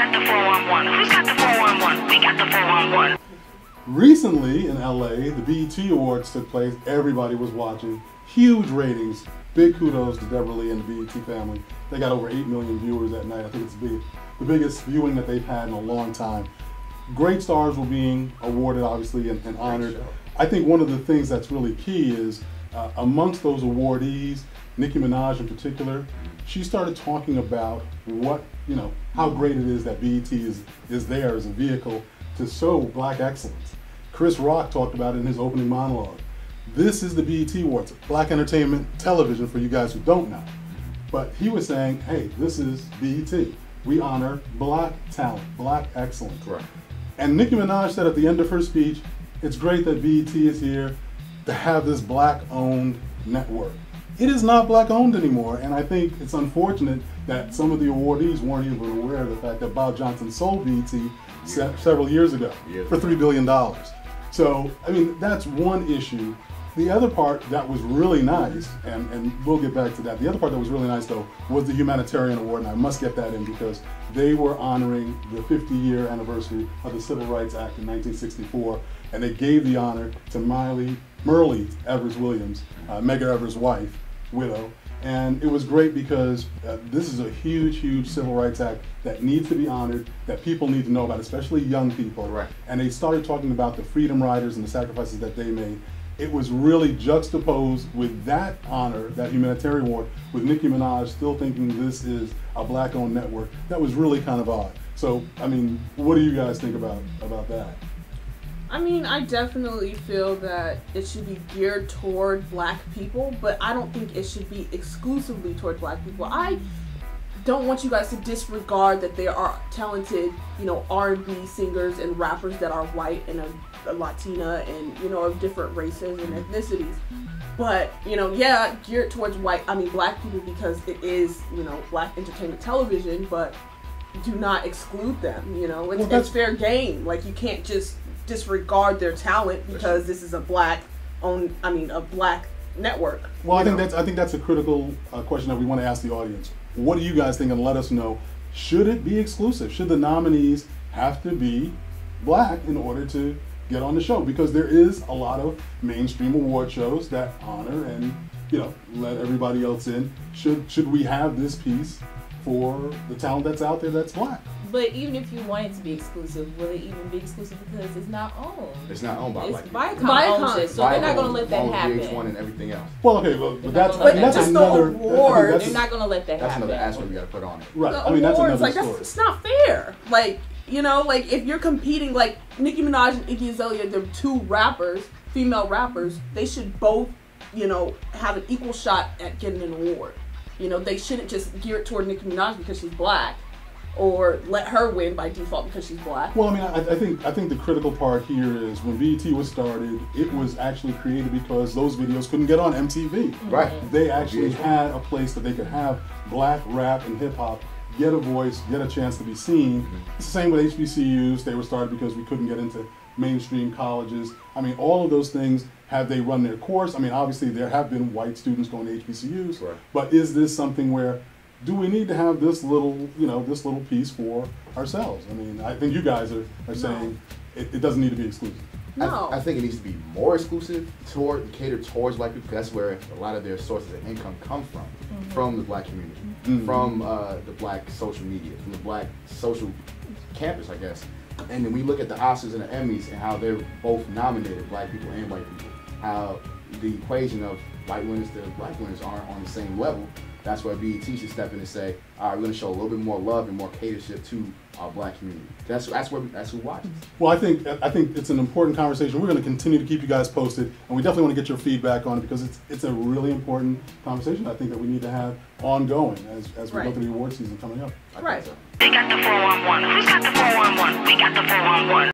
got the 411? Who's got the 411? We got the 411. Recently in LA, the BET Awards took place. Everybody was watching. Huge ratings. Big kudos to Deborah Lee and the BET family. They got over 8 million viewers that night. I think it's the biggest viewing that they've had in a long time. Great stars were being awarded, obviously, and honored. I think one of the things that's really key is amongst those awardees, Nicki Minaj in particular, she started talking about how great it is that BET is there as a vehicle to show black excellence. Chris Rock talked about it in his opening monologue. This is the BET Awards, Black Entertainment Television for you guys who don't know. But he was saying, hey, this is BET. We honor black talent, black excellence. Right. And Nicki Minaj said at the end of her speech, it's great that BET is here to have this black-owned network. It is not black-owned anymore, and I think it's unfortunate that some of the awardees weren't even aware of the fact that Bob Johnson sold BET several years ago for $3 billion. So, I mean, that's one issue. The other part that was really nice, and we'll get back to that, the other part that was really nice, though, was the Humanitarian Award, and I must get that in because they were honoring the 50-year anniversary of the Civil Rights Act in 1964, and they gave the honor to Myrlie Evers Williams, Medgar Evers' wife, widow, and it was great because this is a huge, huge Civil Rights Act that needs to be honored, that people need to know about, especially young people. Right. And they started talking about the Freedom Riders and the sacrifices that they made. It was really juxtaposed with that honor, that humanitarian award, with Nicki Minaj still thinking this is a black-owned network. That was really kind of odd. So, I mean, what do you guys think about that? I mean, I definitely feel that it should be geared toward black people, but I don't think it should be exclusively toward black people. I don't want you guys to disregard that there are talented, R&B singers and rappers that are white and a Latina and, of different races and ethnicities. But, yeah, geared towards black people because it is, black entertainment television, but do not exclude them, it's fair game. Like, you can't just disregard their talent because this is a black network. Well, I think that's a critical question that we want to ask the audience. What do you guys think? And let us know. Should it be exclusive? Should the nominees have to be black in order to get on the show? Because there is a lot of mainstream award shows that honor and let everybody else in. Should we have this piece for the talent that's out there that's black? But even if you want it to be exclusive, will it even be exclusive because it's not owned? It's not owned by it's black people. Viacom owns it, so they're not going to let that happen. VH1 and everything else. Well, okay, but that's another award. They're not going to let that happen. That's another aspect we got to put on it. Right. The that's awards, another story. It's not fair. Like, if you're competing, like Nicki Minaj and Iggy Azalea, they're two rappers, female rappers. They should both, have an equal shot at getting an award. They shouldn't just gear it toward Nicki Minaj because she's black, or let her win by default because she's black. Well, I think the critical part here is when BET was started, it was actually created because those videos couldn't get on MTV. Right. They actually had a place that they could have black rap and hip hop get a voice, get a chance to be seen. It's the same with HBCUs. They were started because we couldn't get into mainstream colleges. All of those things, have they run their course? Obviously there have been white students going to HBCUs, right. But is this something where, do we need to have this little piece for ourselves? I think you guys are saying it doesn't need to be exclusive. No. I think it needs to be more exclusive, catered towards black people. That's where a lot of their sources of income come from the black community, from the black social media, from the black social campus, I guess. And then we look at the Oscars and the Emmys and how they're both nominated, black people and white people. How the equation of white winners to black winners aren't on the same level. That's where BET should step in and say, all right, we're going to show a little bit more love and more catership to our black community. That's who watches. Well, I think it's an important conversation. We're going to continue to keep you guys posted, and we definitely want to get your feedback on it because it's a really important conversation. I think that we need to have ongoing as we go through the award season coming up. Right. They got the 411. Who's got the 411? We got the 411.